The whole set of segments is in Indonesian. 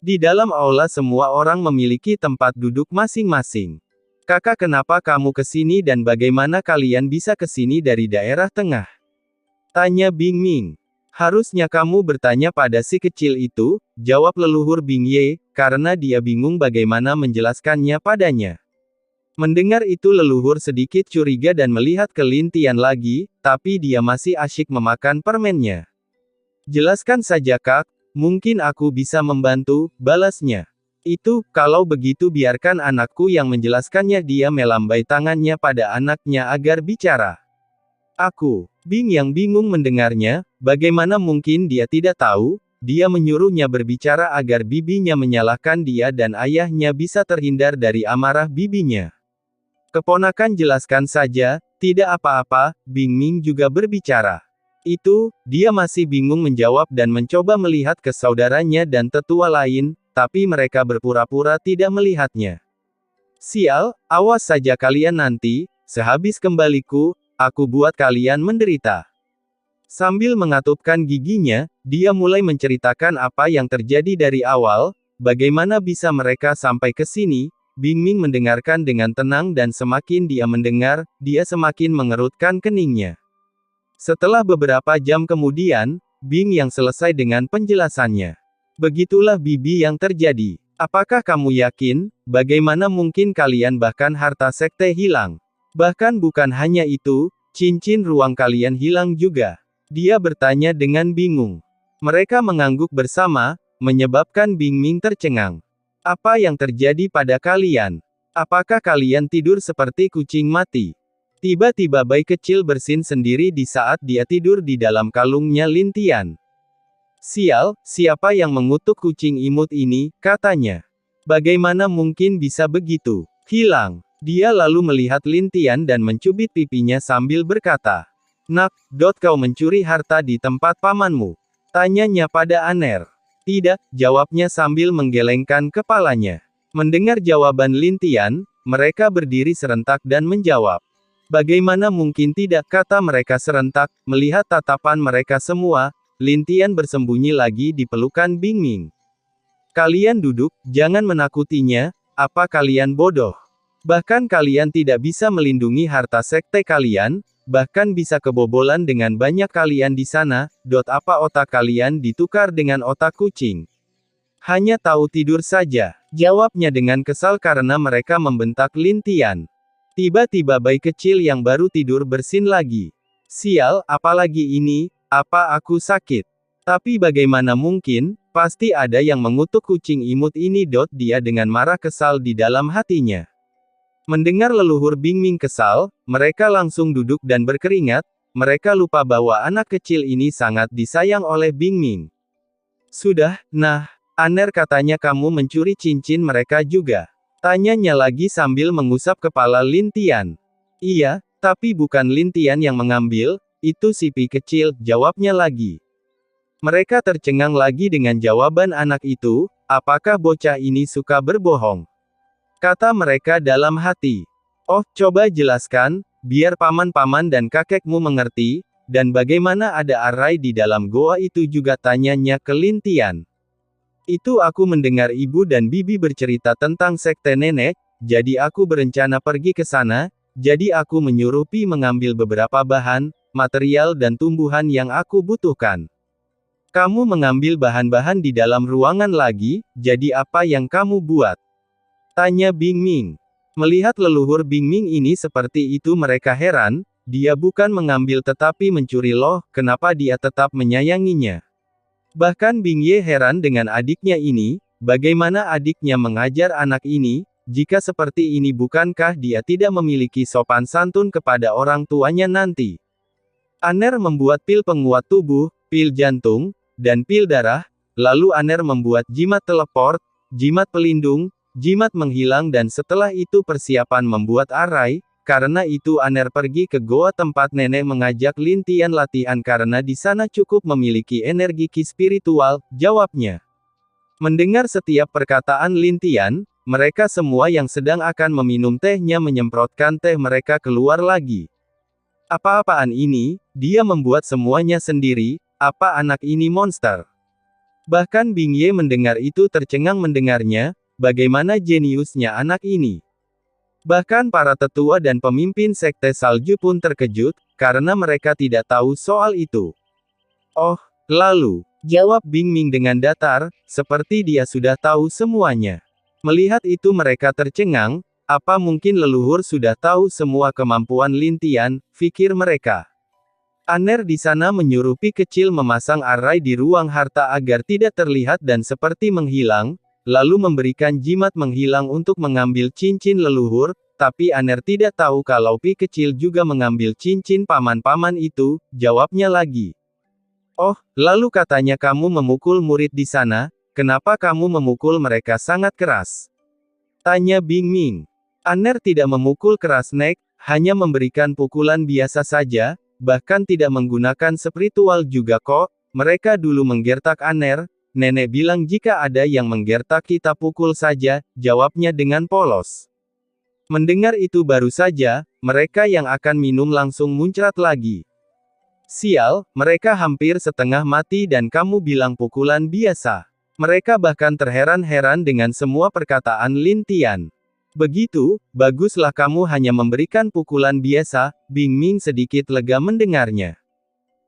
Di dalam aula semua orang memiliki tempat duduk masing-masing. Kakak, kenapa kamu ke sini dan bagaimana kalian bisa ke sini dari daerah tengah? Tanya Bing Ming. Harusnya kamu bertanya pada si kecil itu, jawab leluhur Bing Ye, karena dia bingung bagaimana menjelaskannya padanya. Mendengar itu leluhur sedikit curiga dan melihat ke Lin Tian lagi, tapi dia masih asyik memakan permennya. Jelaskan saja Kak, mungkin aku bisa membantu, balasnya. Itu, kalau begitu biarkan anakku yang menjelaskannya. Dia melambai tangannya pada anaknya agar bicara. Aku, Bing yang bingung mendengarnya, bagaimana mungkin dia tidak tahu, dia menyuruhnya berbicara agar bibinya menyalahkan dia dan ayahnya bisa terhindar dari amarah bibinya. Keponakan jelaskan saja, tidak apa-apa, Bing Ming juga berbicara. Itu, dia masih bingung menjawab dan mencoba melihat ke saudaranya dan tetua lain, tapi mereka berpura-pura tidak melihatnya. Sial, awas saja kalian nanti, sehabis kembaliku, aku buat kalian menderita. Sambil mengatupkan giginya, dia mulai menceritakan apa yang terjadi dari awal, bagaimana bisa mereka sampai ke sini. Bing Ming mendengarkan dengan tenang dan semakin dia mendengar, dia semakin mengerutkan keningnya. Setelah beberapa jam kemudian, Bing yang selesai dengan penjelasannya. Begitulah bibi yang terjadi. Apakah kamu yakin, bagaimana mungkin kalian bahkan harta sekte hilang? Bahkan bukan hanya itu, cincin ruang kalian hilang juga. Dia bertanya dengan bingung. Mereka mengangguk bersama, menyebabkan Bing Ming tercengang. Apa yang terjadi pada kalian? Apakah kalian tidur seperti kucing mati? Tiba-tiba bayi kecil bersin sendiri di saat dia tidur di dalam kalungnya Lin Tian. Sial, siapa yang mengutuk kucing imut ini, katanya. Bagaimana mungkin bisa begitu? Hilang. Dia lalu melihat Lin Tian dan mencubit pipinya sambil berkata. Nak, kau mencuri harta di tempat pamanmu? Tanyanya pada Aner. Tidak, jawabnya sambil menggelengkan kepalanya. Mendengar jawaban Lin Tian, mereka berdiri serentak dan menjawab. Bagaimana mungkin tidak, kata mereka serentak, melihat tatapan mereka semua, Lin Tian bersembunyi lagi di pelukan Bing Ming. Kalian duduk, jangan menakutinya, apa kalian bodoh? Bahkan kalian tidak bisa melindungi harta sekte kalian, bahkan bisa kebobolan dengan banyak kalian di sana. Apa otak kalian ditukar dengan otak kucing? Hanya tahu tidur saja, jawabnya dengan kesal karena mereka membentak Lin Tian. Tiba-tiba bayi kecil yang baru tidur bersin lagi. Sial, apalagi ini, apa aku sakit? Tapi bagaimana mungkin, pasti ada yang mengutuk kucing imut ini. Dia dengan marah kesal di dalam hatinya. Mendengar leluhur Bing Ming kesal, mereka langsung duduk dan berkeringat, mereka lupa bahwa anak kecil ini sangat disayang oleh Bing Ming. Sudah, nah, Aner katanya kamu mencuri cincin mereka juga. Tanyanya lagi sambil mengusap kepala Lin Tian. Iya, tapi bukan Lin Tian yang mengambil, itu si Pi kecil, jawabnya lagi. Mereka tercengang lagi dengan jawaban anak itu, apakah bocah ini suka berbohong? Kata mereka dalam hati. Oh, coba jelaskan, biar paman-paman dan kakekmu mengerti, dan bagaimana ada arai di dalam goa itu juga, tanyanya ke Lin Tian. Itu aku mendengar ibu dan bibi bercerita tentang sekte nenek, jadi aku berencana pergi ke sana, jadi aku menyuruh Pi mengambil beberapa bahan, material dan tumbuhan yang aku butuhkan. Kamu mengambil bahan-bahan di dalam ruangan lagi, jadi apa yang kamu buat? Tanya Bing Ming. Melihat leluhur Bing Ming ini seperti itu mereka heran, dia bukan mengambil tetapi mencuri loh, kenapa dia tetap menyayanginya? Bahkan Bing Ye heran dengan adiknya ini, bagaimana adiknya mengajar anak ini, jika seperti ini bukankah dia tidak memiliki sopan santun kepada orang tuanya nanti? Aner membuat pil penguat tubuh, pil jantung, dan pil darah, lalu Aner membuat jimat teleport, jimat pelindung, jimat menghilang dan setelah itu persiapan membuat arai, karena itu Aner pergi ke goa tempat nenek mengajak Lin Tian latihan karena di sana cukup memiliki energi ki spiritual, jawabnya. Mendengar setiap perkataan Lin Tian, mereka semua yang sedang akan meminum tehnya menyemprotkan teh mereka keluar lagi. Apa-apaan ini, dia membuat semuanya sendiri, apa anak ini monster? Bahkan Bing Ye mendengar itu tercengang mendengarnya, bagaimana jeniusnya anak ini. Bahkan para tetua dan pemimpin sekte salju pun terkejut, karena mereka tidak tahu soal itu. Oh, lalu, jawab Bing Ming dengan datar, seperti dia sudah tahu semuanya. Melihat itu mereka tercengang, apa mungkin leluhur sudah tahu semua kemampuan Lin Tian, pikir mereka. Aner di sana menyuruh Pi kecil memasang arai di ruang harta agar tidak terlihat dan seperti menghilang, lalu memberikan jimat menghilang untuk mengambil cincin leluhur, tapi Aner tidak tahu kalau Pi kecil juga mengambil cincin paman-paman itu, jawabnya lagi. Oh, lalu katanya kamu memukul murid di sana, kenapa kamu memukul mereka sangat keras? Tanya Bing Ming. Aner tidak memukul keras Nek, hanya memberikan pukulan biasa saja, bahkan tidak menggunakan spiritual juga kok, mereka dulu menggertak Aner, nenek bilang jika ada yang menggertak kita pukul saja, jawabnya dengan polos. Mendengar itu baru saja, mereka yang akan minum langsung muncrat lagi. Sial, mereka hampir setengah mati dan kamu bilang pukulan biasa. Mereka bahkan terheran-heran dengan semua perkataan Lin Tian. Begitu, baguslah kamu hanya memberikan pukulan biasa, Bing Ming sedikit lega mendengarnya.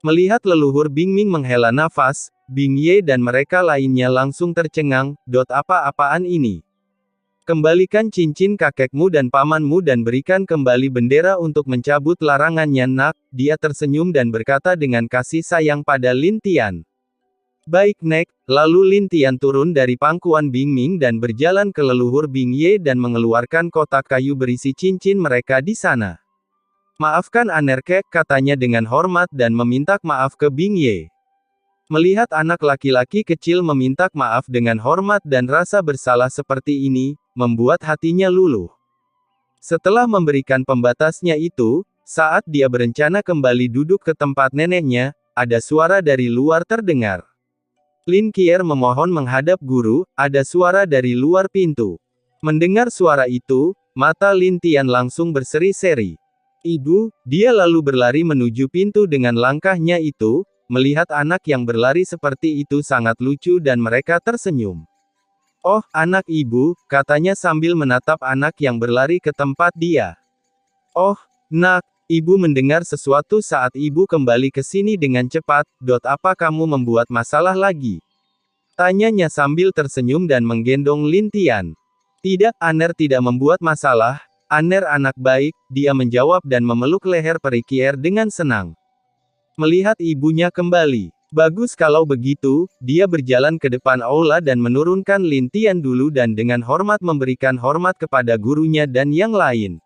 Melihat leluhur Bing Ming menghela nafas, Bing Ye dan mereka lainnya langsung tercengang, apa-apaan ini? Kembalikan cincin kakekmu dan pamanmu dan berikan kembali bendera untuk mencabut larangannya nak, dia tersenyum dan berkata dengan kasih sayang pada Lin Tian. Baik Nek, lalu Lin Tian turun dari pangkuan Bing Ming dan berjalan ke leluhur Bing Ye dan mengeluarkan kotak kayu berisi cincin mereka di sana. Maafkan Aner kek, katanya dengan hormat dan meminta maaf ke Bing Ye. Melihat anak laki-laki kecil meminta maaf dengan hormat dan rasa bersalah seperti ini, membuat hatinya luluh. Setelah memberikan pembatasnya itu, saat dia berencana kembali duduk ke tempat neneknya, ada suara dari luar terdengar. Lin Qier memohon menghadap guru, ada suara dari luar pintu. Mendengar suara itu, mata Lin Tian langsung berseri-seri. Ibu, dia lalu berlari menuju pintu dengan langkahnya itu. Melihat anak yang berlari seperti itu sangat lucu dan mereka tersenyum. Oh, anak ibu, katanya sambil menatap anak yang berlari ke tempat dia. Oh, nak, ibu mendengar sesuatu saat ibu kembali ke sini dengan cepat, apa kamu membuat masalah lagi? Tanyanya sambil tersenyum dan menggendong Lin Tian. Tidak, Aner tidak membuat masalah, Aner anak baik, dia menjawab dan memeluk leher Peri Qier dengan senang. Melihat ibunya kembali. Bagus kalau begitu, dia berjalan ke depan aula dan menurunkan Lin Tian dulu dan dengan hormat memberikan hormat kepada gurunya dan yang lain.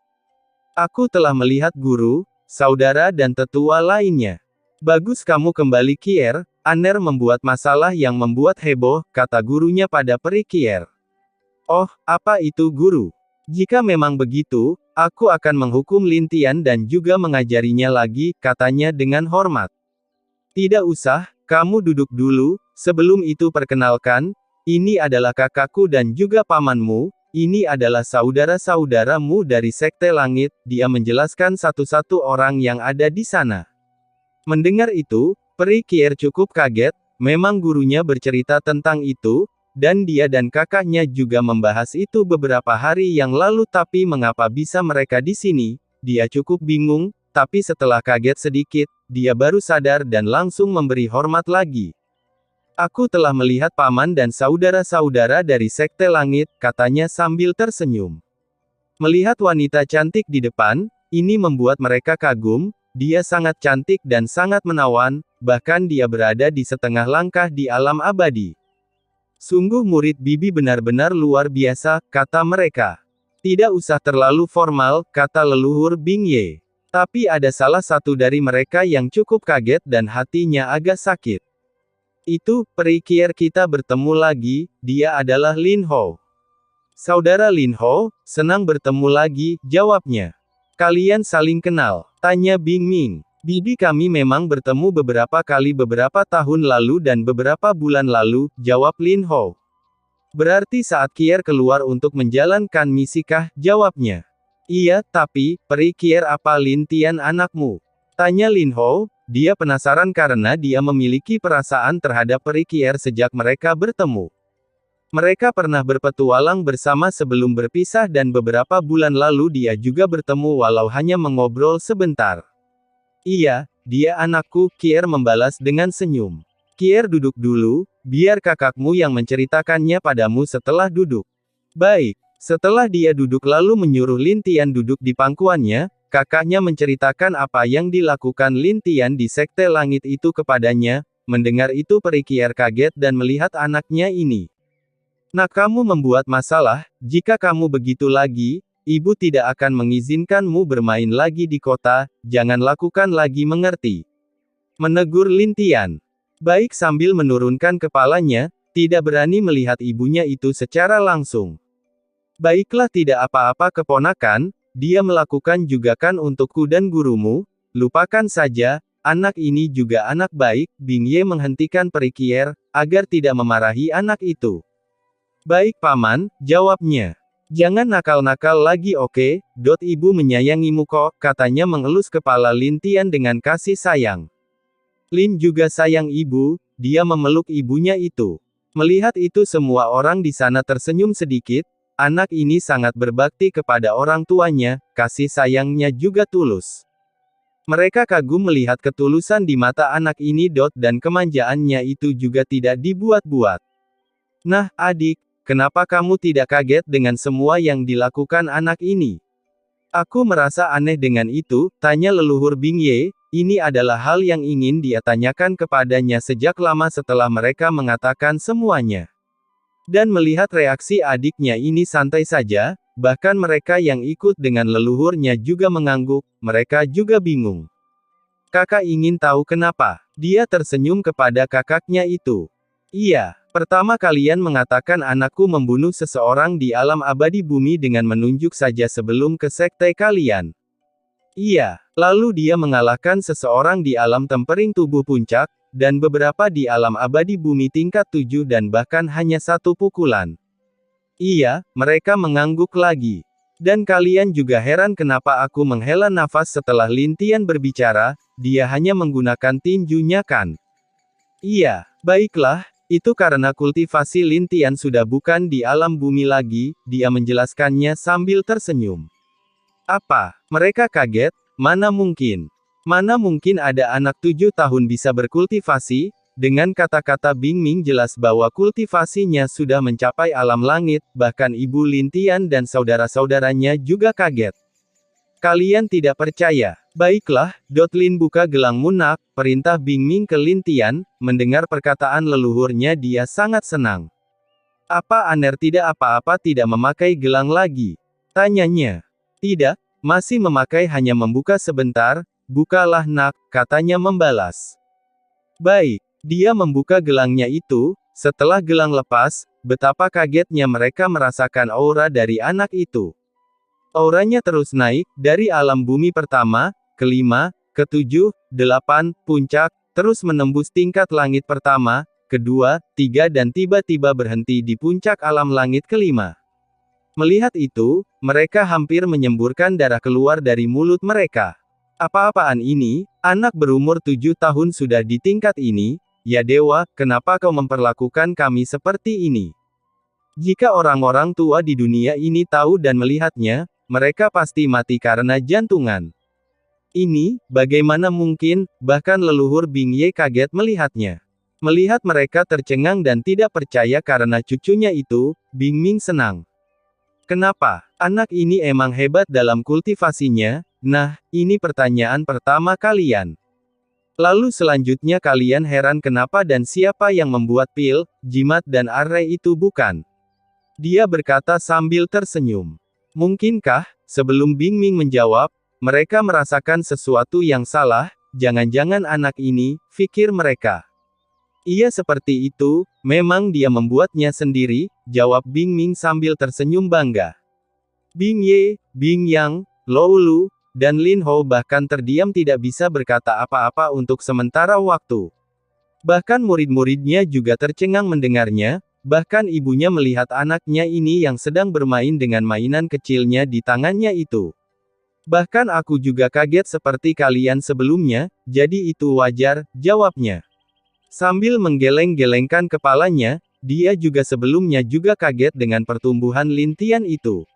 Aku telah melihat guru, saudara dan tetua lainnya. Bagus kamu kembali Qier, Aner membuat masalah yang membuat heboh, kata gurunya pada Peri Qier. Oh, apa itu guru? Jika memang begitu, aku akan menghukum Lin Tian dan juga mengajarinya lagi, katanya dengan hormat. Tidak usah, kamu duduk dulu, sebelum itu perkenalkan, ini adalah kakakku dan juga pamanmu, ini adalah saudara-saudaramu dari Sekte Langit, dia menjelaskan satu-satu orang yang ada di sana. Mendengar itu, Peri Qier cukup kaget, memang gurunya bercerita tentang itu, dan dia dan kakaknya juga membahas itu beberapa hari yang lalu tapi mengapa bisa mereka di sini, dia cukup bingung, tapi setelah kaget sedikit, dia baru sadar dan langsung memberi hormat lagi. Aku telah melihat paman dan saudara-saudara dari Sekte Langit, katanya sambil tersenyum. Melihat wanita cantik di depan, ini membuat mereka kagum, dia sangat cantik dan sangat menawan, bahkan dia berada di setengah langkah di alam abadi. Sungguh murid bibi benar-benar luar biasa, kata mereka. Tidak usah terlalu formal, kata leluhur Bing Ye. Tapi ada salah satu dari mereka yang cukup kaget dan hatinya agak sakit. Itu, Peri Qier kita bertemu lagi, dia adalah Lin Hou. Saudara Lin Hou, senang bertemu lagi, jawabnya. Kalian saling kenal, tanya Bing Ming. Bibi kami memang bertemu beberapa kali beberapa tahun lalu dan beberapa bulan lalu, jawab Lin Hou. Berarti saat Qier keluar untuk menjalankan misi kah, jawabnya. Iya, tapi, Peri Qier apa Lin Tian anakmu? Tanya Lin Hou, dia penasaran karena dia memiliki perasaan terhadap peri Kier sejak mereka bertemu. Mereka pernah berpetualang bersama sebelum berpisah dan beberapa bulan lalu dia juga bertemu walau hanya mengobrol sebentar. Iya, dia anakku, Kier membalas dengan senyum. Kier duduk dulu, biar kakakmu yang menceritakannya padamu setelah duduk. Baik, setelah dia duduk lalu menyuruh Lin Tian duduk di pangkuannya, kakaknya menceritakan apa yang dilakukan Lin Tian di Sekte Langit itu kepadanya. Mendengar itu peri Kier kaget dan melihat anaknya ini. Nak, kamu membuat masalah, jika kamu begitu lagi, ibu tidak akan mengizinkanmu bermain lagi di kota, jangan lakukan lagi, mengerti? Menegur Lin Tian. Baik, sambil menurunkan kepalanya, tidak berani melihat ibunya itu secara langsung. Baiklah, tidak apa-apa keponakan, dia melakukan juga kan untukku dan gurumu, lupakan saja, anak ini juga anak baik, Bing Ye menghentikan peri Kier, agar tidak memarahi anak itu. Baik paman, jawabnya. Jangan nakal-nakal lagi, oke? Ibu menyayangimu kok, katanya mengelus kepala Lin Tian dengan kasih sayang. Lin juga sayang ibu, dia memeluk ibunya itu. Melihat itu semua orang di sana tersenyum sedikit, anak ini sangat berbakti kepada orang tuanya, kasih sayangnya juga tulus. Mereka kagum melihat ketulusan di mata anak ini. Dan kemanjaannya itu juga tidak dibuat-buat. Nah, adik, kenapa kamu tidak kaget dengan semua yang dilakukan anak ini? Aku merasa aneh dengan itu, tanya leluhur Bing Ye, ini adalah hal yang ingin dia tanyakan kepadanya sejak lama setelah mereka mengatakan semuanya. Dan melihat reaksi adiknya ini santai saja, bahkan mereka yang ikut dengan leluhurnya juga mengangguk, mereka juga bingung. Kakak ingin tahu kenapa? Dia tersenyum kepada kakaknya itu. Iya, pertama kalian mengatakan anakku membunuh seseorang di alam abadi bumi dengan menunjuk saja sebelum ke sekte kalian. Iya, lalu dia mengalahkan seseorang di alam tempering tubuh puncak, dan beberapa di alam abadi bumi tingkat 7 dan bahkan hanya 1 pukulan. Iya, mereka mengangguk lagi. Dan kalian juga heran kenapa aku menghela nafas setelah Lin Tian berbicara, dia hanya menggunakan tinjunya kan? Iya, baiklah, itu karena kultivasi Lin Tian sudah bukan di alam bumi lagi, dia menjelaskannya sambil tersenyum. Apa? Mereka kaget, mana mungkin? Mana mungkin ada anak 7 tahun bisa berkultivasi? Dengan kata-kata Bing Ming jelas bahwa kultivasinya sudah mencapai alam langit, bahkan ibu Lin Tian dan saudara-saudaranya juga kaget. Kalian tidak percaya? Baiklah, Lin buka gelang munak, perintah Bing Ming ke Lin Tian, mendengar perkataan leluhurnya dia sangat senang. Apa Aner tidak apa-apa tidak memakai gelang lagi? Tanyanya. Tidak, masih memakai, hanya membuka sebentar, bukalah nak, katanya membalas. Baik, dia membuka gelangnya itu, setelah gelang lepas, betapa kagetnya mereka merasakan aura dari anak itu. Auranya terus naik, dari alam bumi pertama, kelima, ketujuh, 8, puncak, terus menembus tingkat langit pertama, kedua, 3 dan tiba-tiba berhenti di puncak alam langit kelima. Melihat itu, mereka hampir menyemburkan darah keluar dari mulut mereka. Apa-apaan ini? Anak berumur 7 tahun sudah di tingkat ini? Ya dewa, kenapa kau memperlakukan kami seperti ini? Jika orang-orang tua di dunia ini tahu dan melihatnya, mereka pasti mati karena jantungan. Ini, bagaimana mungkin? Bahkan leluhur Bing Ye kaget melihatnya. Melihat mereka tercengang dan tidak percaya karena cucunya itu, Bing Ming senang. Kenapa? Anak ini emang hebat dalam kultivasinya? Nah, ini pertanyaan pertama kalian. Lalu selanjutnya kalian heran kenapa dan siapa yang membuat pil, jimat dan array itu bukan? Dia berkata sambil tersenyum. Mungkinkah, sebelum Bing Ming menjawab, mereka merasakan sesuatu yang salah, jangan-jangan anak ini, pikir mereka. Iya seperti itu, memang dia membuatnya sendiri, jawab Bing Ming sambil tersenyum bangga. Bing Ye, Bing Yang, Lou Lu, dan Lin Hou bahkan terdiam tidak bisa berkata apa-apa untuk sementara waktu. Bahkan murid-muridnya juga tercengang mendengarnya, bahkan ibunya melihat anaknya ini yang sedang bermain dengan mainan kecilnya di tangannya itu. Bahkan aku juga kaget seperti kalian sebelumnya, jadi itu wajar, jawabnya. Sambil menggeleng-gelengkan kepalanya, dia juga sebelumnya juga kaget dengan pertumbuhan Lin Tian itu.